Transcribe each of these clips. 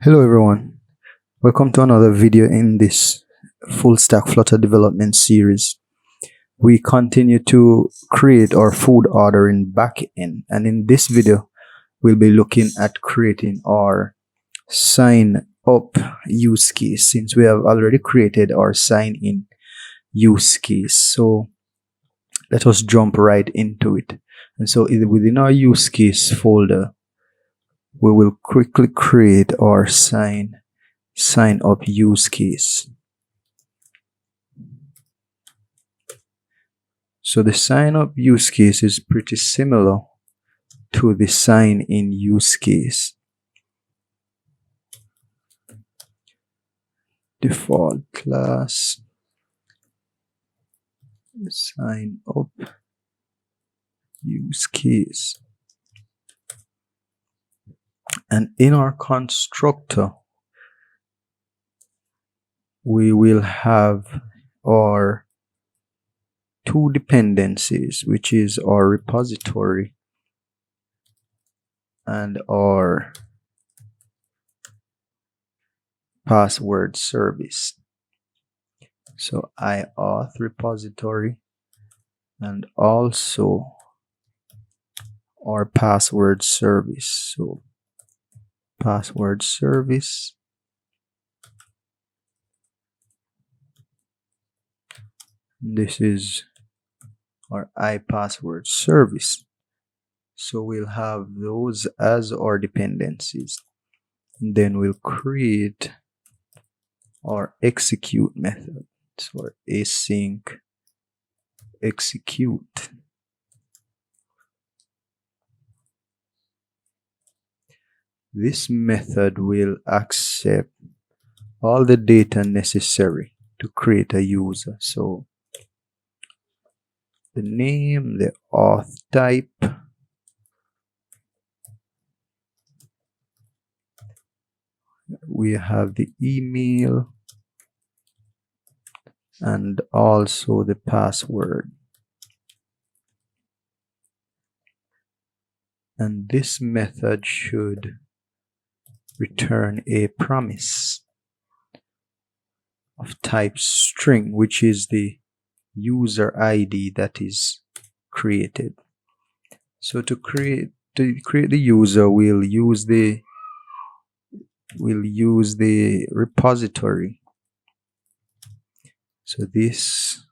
Hello everyone, welcome to another video in this full stack Flutter development series. We continue to create our food order in backend, and in this video we'll be looking at creating our sign up use case since we have already created our sign in use case. So let us jump right into it. And so within our use case folder, we will quickly create our sign up use case. So the sign up use case is pretty similar to the sign in use case. Default class sign up use case. And in our constructor, we will have our two dependencies, which is our repository and our password service. So iAuth repository and also our password service. So password service, this is our iPassword service. So we'll have those as our dependencies. And then we'll create our execute method. So our async execute. This method will accept all the data necessary to create a user. So the name, the auth type, we have the email, and also the password. And this method should return a promise of type string, which is the user ID that is created. So to create the user, we'll use the repository. So this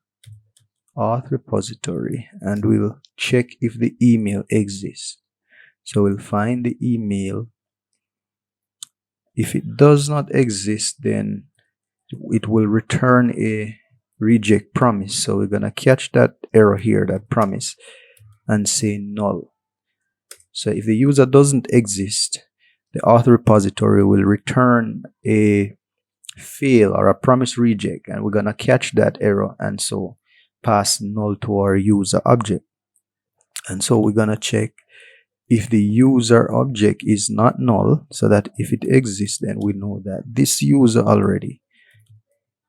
auth repository, and we'll check if the email exists. So we'll find the email. If it does not exist, then it will return a reject promise. So we're gonna catch that error here, that promise, and say null. So if the user doesn't exist, the auth repository will return a fail or a promise reject, and we're gonna catch that error and so pass null to our user object. And so we're gonna check if the user object is not null, so that if it exists, then we know that this user already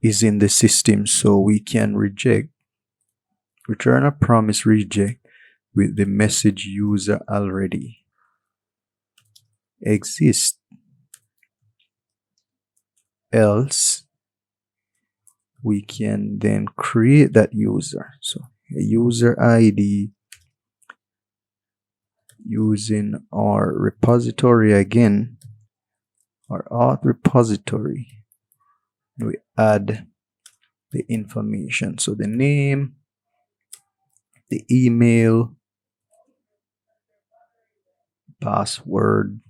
is in the system, so we can return a promise reject with the message user already exists. Else we can then create that user. So a user ID using our repository again, our auth repository. We add the information, so the name, the email, password,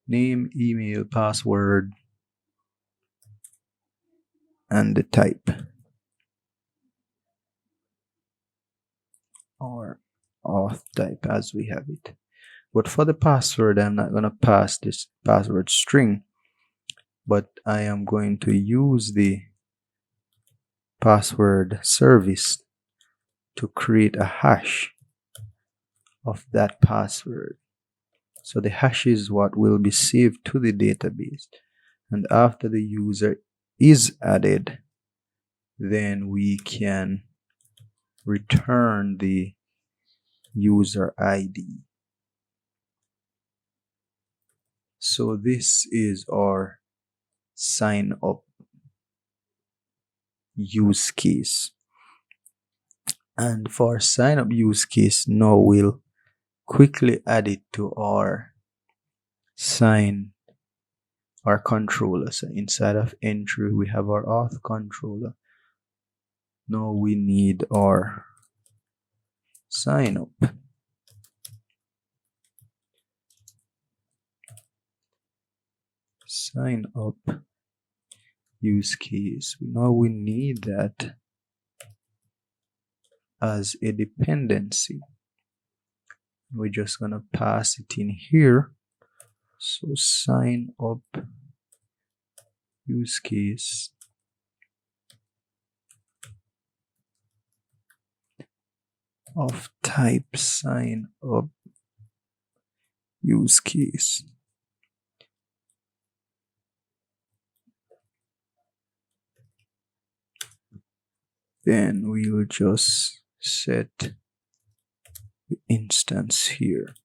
name, email, password, and the type, or auth type as we have it. But for the password, I'm not going to pass this password string, but I am going to use the password service to create a hash of that password. So the hash is what will be saved to the database. And after the user is added, then we can return the user ID. So this is our sign up use case. And for sign up use case, now we'll quickly add it to our controller. So inside of entry, we have our auth controller. Now we need our sign up. Sign up use case. Now we need that as a dependency. We're just gonna pass it in here. So sign up use case of type sign up use case. Then we'll just set the instance here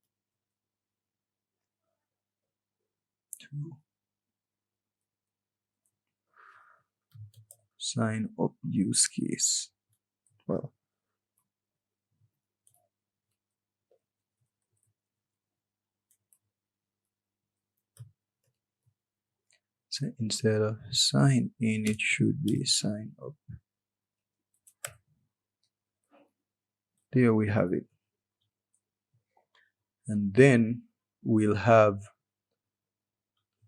to sign up use case. Well, so instead of sign in, it should be sign up. There we have it. And then we'll have,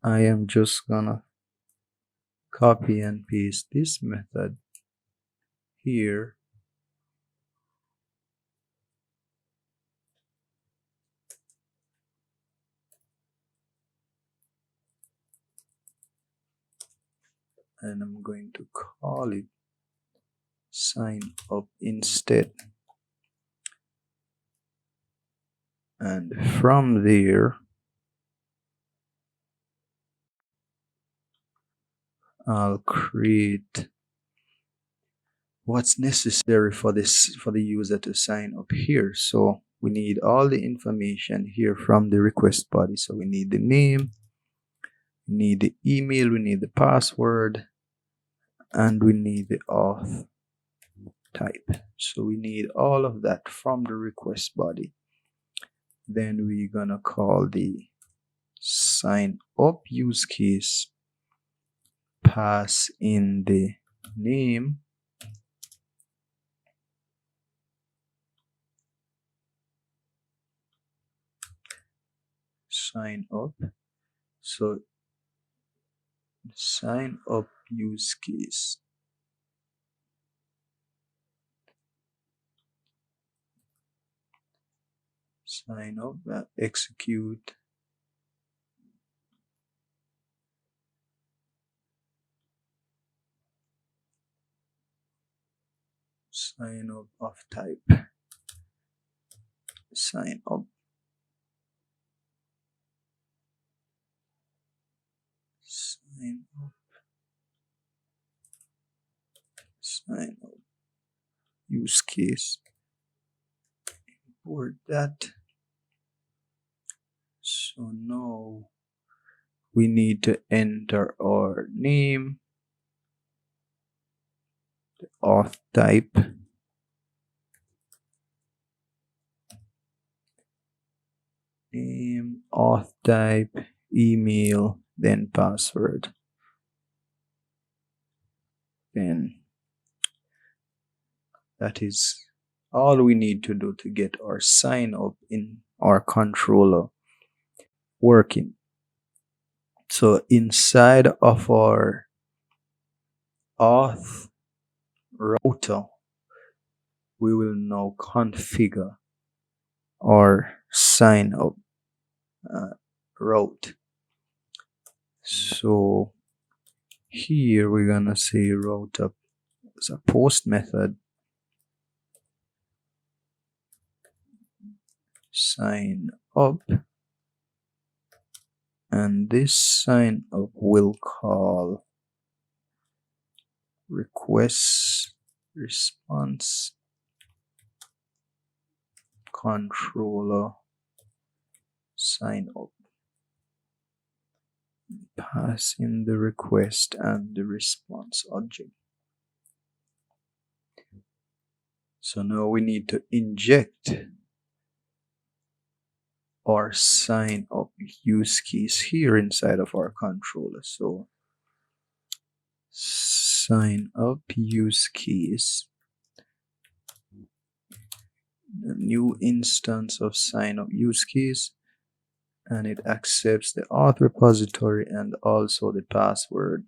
I am just gonna copy and paste this method here. And I'm going to call it sign up instead. And from there, I'll create what's necessary for the user to sign up here. So we need all the information here from the request body. So we need the name, we need the email, we need the password, and we need the auth type. So we need all of that from the request body. Then we're gonna call the sign up use case, pass in the name, sign up. So sign up use case, sign up, execute, sign up of type, sign up, sign up, sign up use case, import that. So now we need to enter our name, the auth type, name, auth type, email, then password. Then that is all we need to do to get our sign up in our controller working. So inside of our auth router, we will now configure our sign up route. So here we're gonna say route up as a post method, sign up, and this sign up will call request response controller sign up. pass in the request and the response object. So now we need to inject our sign up use case here inside of our controller. So sign up use case, a new instance of sign up use case, and it accepts the auth repository and also the password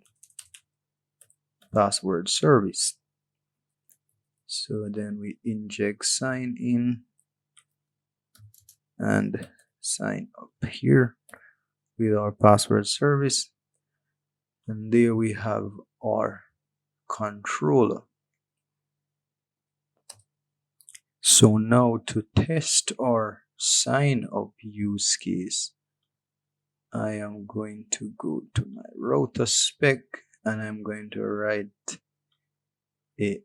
service. So then we inject sign in and sign up here with our password service, and there we have our controller. So now to test our sign up use case, I am going to go to my router spec and I'm going to write a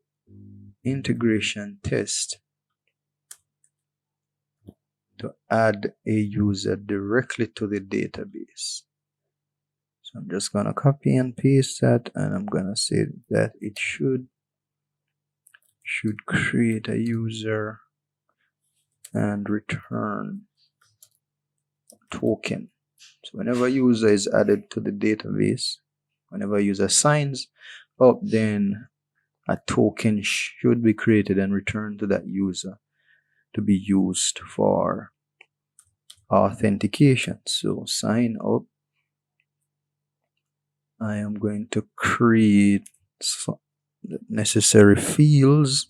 integration test to add a user directly to the database. So I'm just gonna copy and paste that, and I'm gonna say that it should create a user and return token. So whenever a user is added to the database, whenever a user signs up, then a token should be created and returned to that user to be used for authentication. So sign up, I am going to create the necessary fields.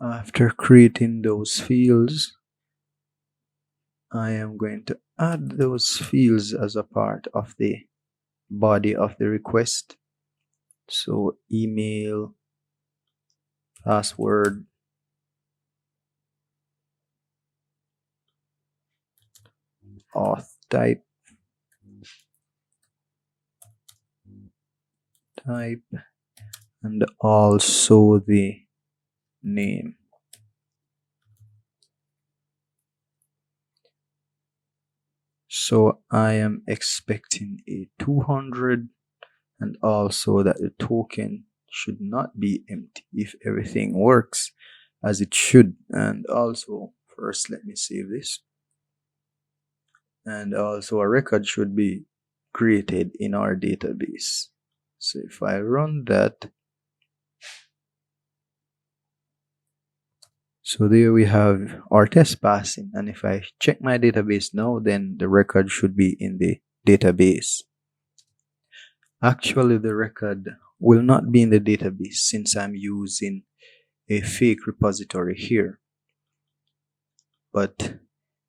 After creating those fields, I am going to add those fields as a part of the body of the request. So email, password, auth type, and also the name. So I am expecting a 200, and also that the token should not be empty if everything works as it should. And also, first let me save this. And also a record should be created in our database. So if I run that, so there we have our test passing, and if I check my database now, then the record should be in the database. Actually, the record will not be in the database since I'm using a fake repository here, but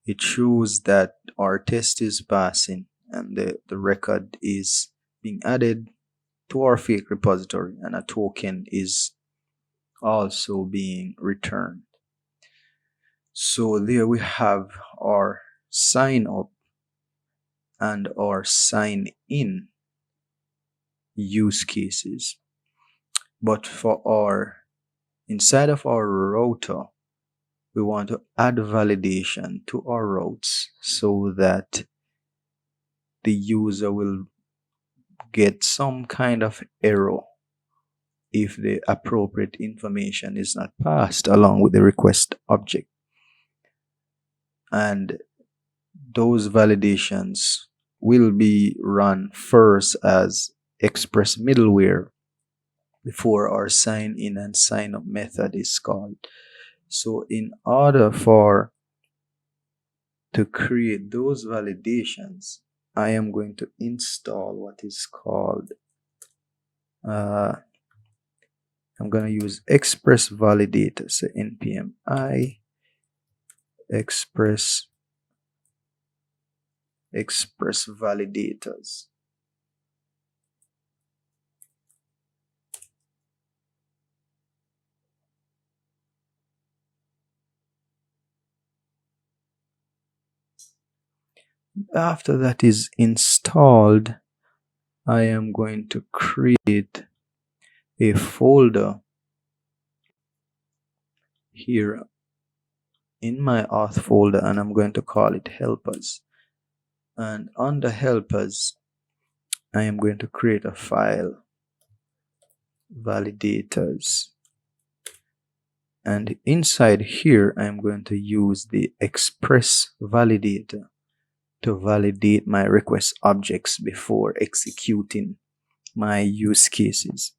it shows that our test is passing and the record is being added to our fake repository, and a token is also being returned. So there we have our sign up and our sign in use cases. But for our inside of our router, we want to add validation to our routes so that the user will get some kind of error if the appropriate information is not passed along with the request object. And those validations will be run first as express middleware before our sign in and sign up method is called. So in order to create those validations, I am going to install what is called I'm going to use express-validator. So npm I express-validators. After that is installed, I am going to create a folder here in my auth folder, and I'm going to call it helpers. And under helpers, I am going to create a file, validators. And inside here, I'm going to use the express validator to validate my request objects before executing my use cases.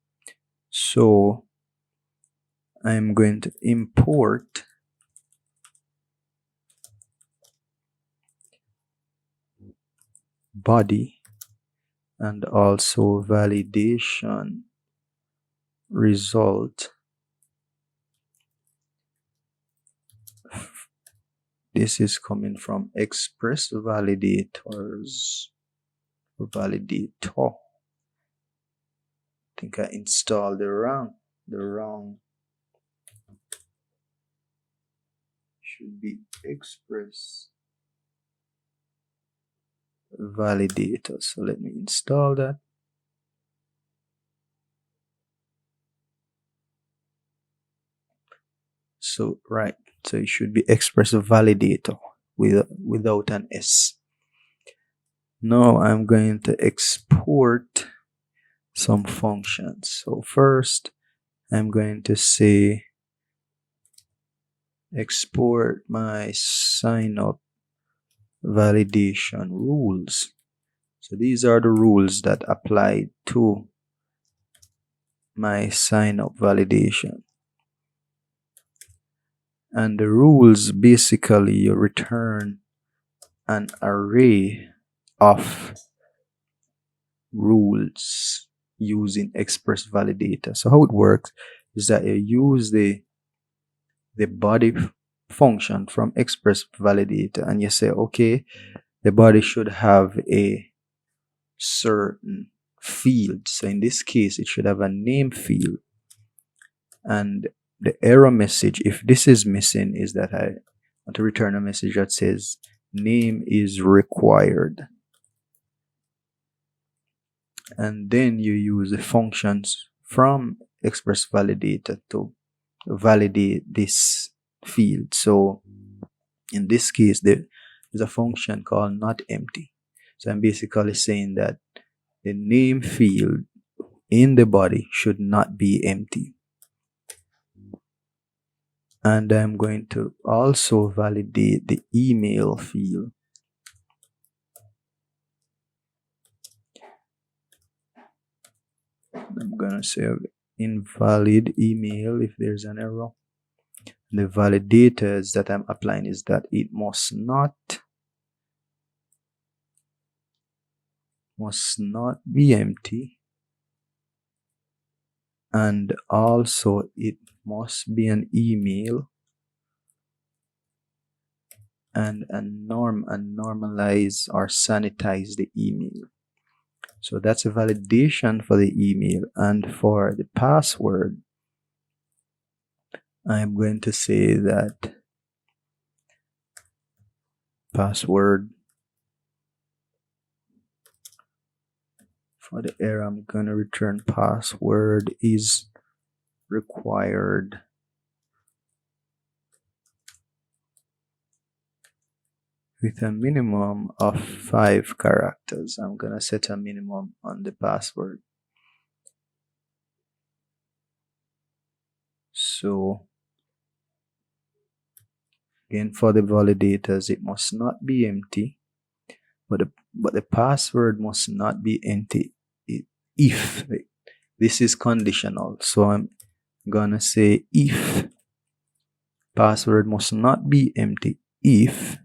So I'm going to import body and also validation result. This is coming from express validators or validator. I think I installed the wrong should be express validator. So let me install that. So right, so it should be express validator without an S. Now I'm going to export some functions. So first I'm going to say export my signup validation rules. So these are the rules that apply to my signup validation. And the rules basically you return an array of rules using express validator. So how it works is that you use the body function from express validator and you say, okay, the body should have a certain field. So in this case, it should have a name field. And the error message, if this is missing, is that I want to return a message that says name is required. And then you use the functions from express validator to validate this field. So in this case, there is a function called not empty. So I'm basically saying that the name field in the body should not be empty. And I'm going to also validate the email field. I'm going to say invalid email if there's an error. The validators that I'm applying is that it must not be empty, and also it must be an email and normalize or sanitize the email. So that's a validation for the email. And for the password, I'm going to say that password for the error, I'm going to return password is required with a minimum of 5 characters. I'm going to set a minimum on the password. So again, for the validators, it must not be empty, but the password must not be empty if this is conditional. So I'm gonna say if password must not be empty if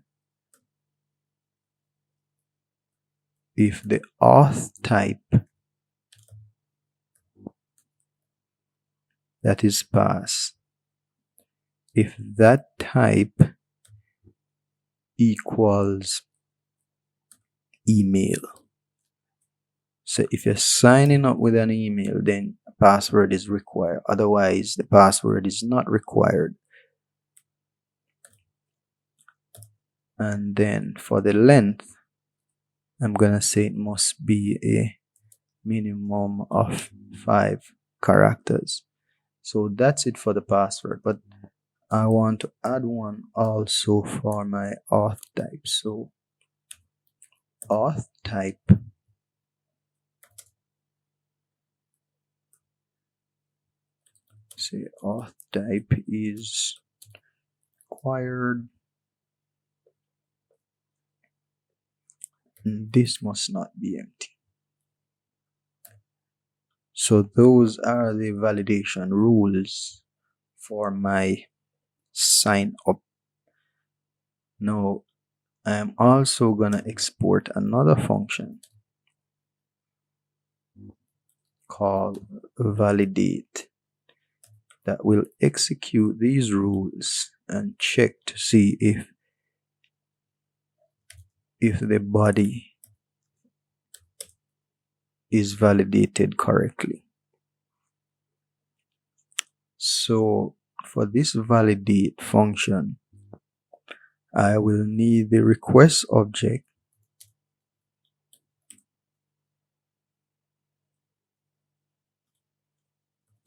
the auth type that is passed, if that type equals email. So if you're signing up with an email, then a password is required. Otherwise, the password is not required. And then for the length, I'm gonna say it must be a minimum of 5 characters. So that's it for the password. But I want to add one also for my auth type. So auth type, say auth type is required. This must not be empty. So those are the validation rules for my sign up. Now I'm also gonna export another function called validate that will execute these rules and check to see if the body is validated correctly. So for this validate function, I will need the request object,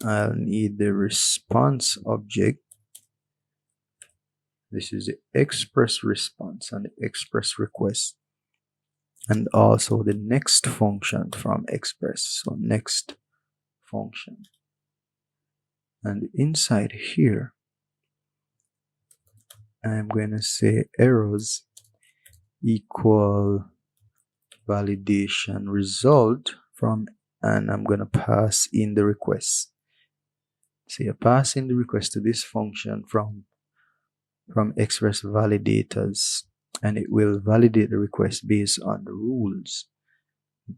I'll need the response object. This is the express response and the express request, and also the next function from express. So next function, and inside here I'm going to say errors equal validation result from, and I'm going to pass in the request. So you pass in the request to this function from express validators, and it will validate the request based on the rules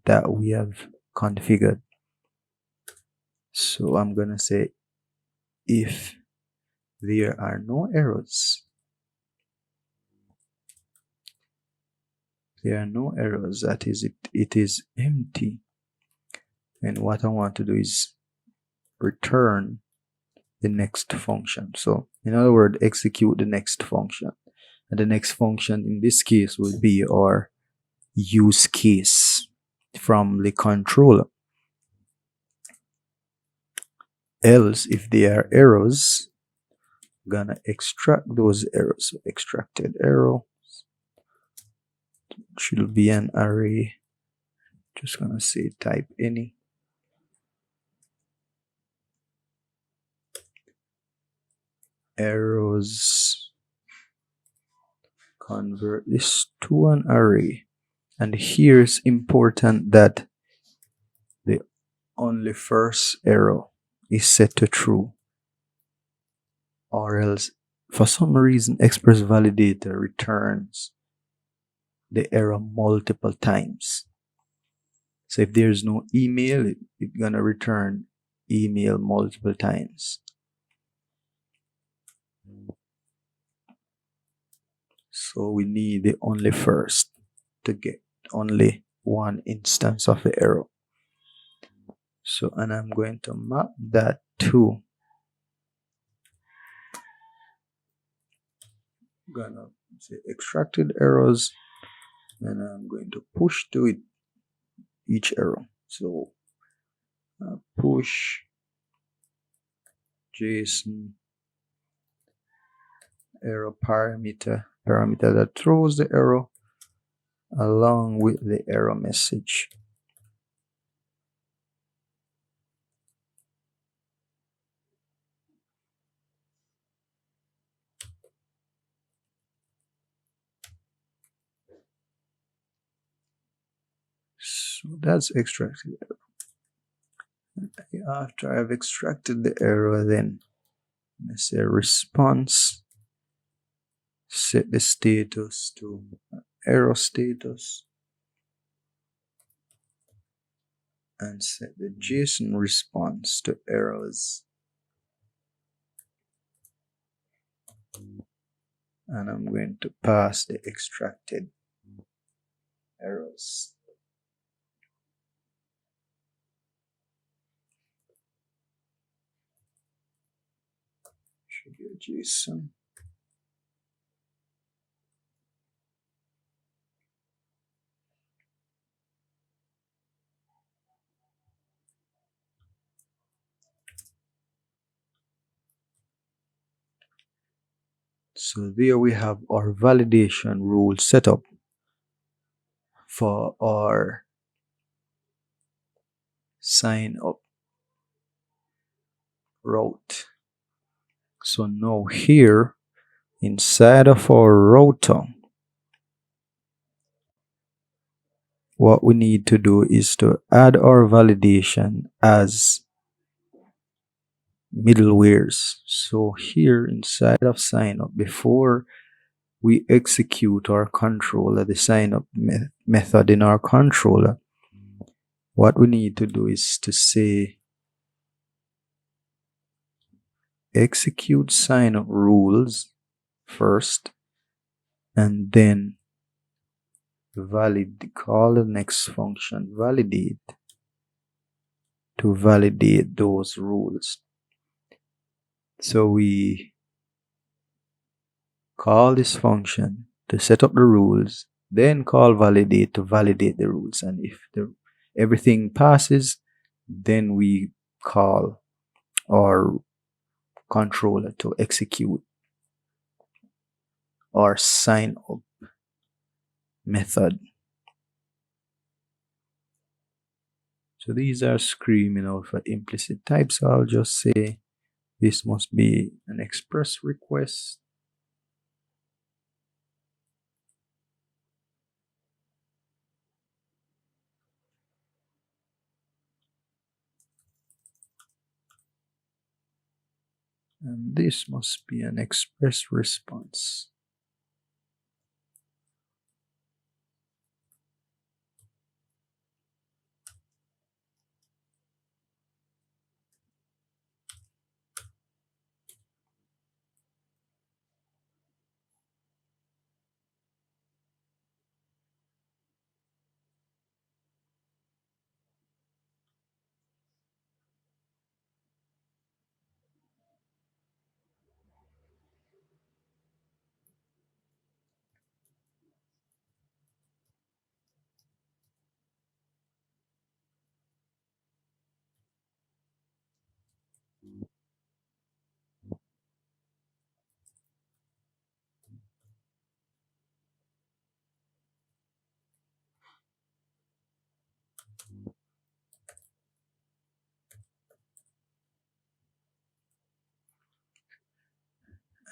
that we have configured. So I'm going to say if there are no errors, that is it is empty, and what I want to do is return the next function. So in other words, execute the next function, and the next function in this case will be our use case from the controller. Else, if there are errors, I'm gonna extract those errors. So extracted error should be an array. Just gonna say type any. Errors, convert this to an array. And here it's important that the only first error is set to true, or else for some reason express validator returns the error multiple times. So if there's no email, it's gonna return email multiple times. So we need the only first to get only one instance of the error. So, and I'm going to map that to, gonna say extracted errors, and I'm going to push to it each error. So push JSON error parameter that throws the error along with the error message. So that's extracted error. After I've extracted the error, then let's say response, set the status to error status, and set the JSON response to errors. And I'm going to pass the extracted errors. Should be a JSON. So there we have our validation rule set up for our sign up route. So now here inside of our router, what we need to do is to add our validation as middlewares. So here inside of sign up, before we execute our controller, the sign up method in our controller, what we need to do is to say execute sign up rules first, and then call the next function validate to validate those rules. So we call this function to set up the rules, then call validate to validate the rules, and if everything passes, then we call our controller to execute our sign up method. So these are screaming out for implicit types. So I'll just say this must be an express request. And this must be an express response.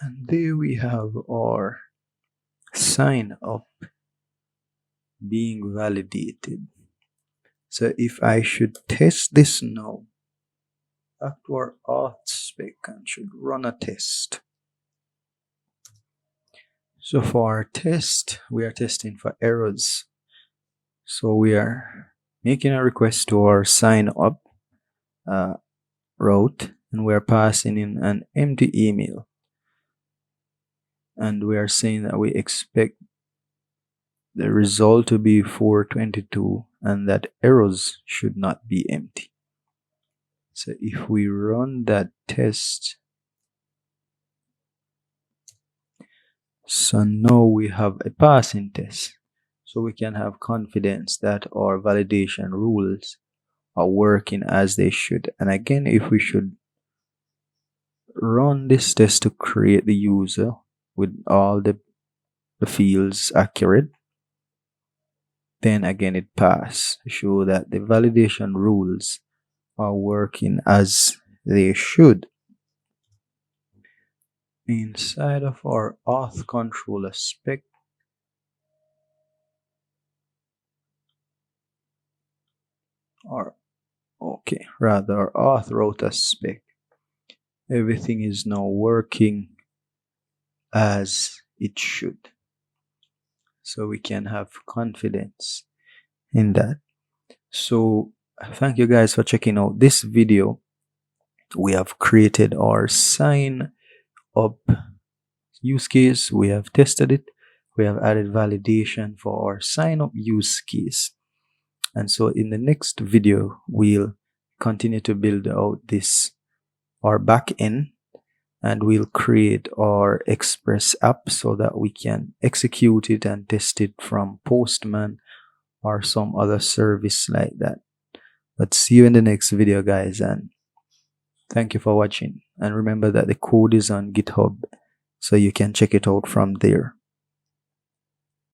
And there we have our sign up being validated. So if I should test this now, back to our auth spec and should run a test. So for our test, we are testing for errors. So we are making a request to our sign up route, and we are passing in an empty email. And we are saying that we expect the result to be 422 and that errors should not be empty. So if we run that test, so now we have a passing test. So we can have confidence that our validation rules are working as they should. And again, if we should run this test to create the user with all the fields accurate, then again it passes to show that the validation rules are working as they should. Inside of our auth controller spec, our auth router spec, everything is now working as it should. So we can have confidence in that. So thank you guys for checking out this video. We have created our sign up use case. We have tested it. We have added validation for our sign up use case. And so in the next video, we'll continue to build out our backend, and we'll create our express app so that we can execute it and test it from Postman or some other service like that. But see you in the next video, guys, and thank you for watching. And remember that the code is on GitHub So you can check it out from there.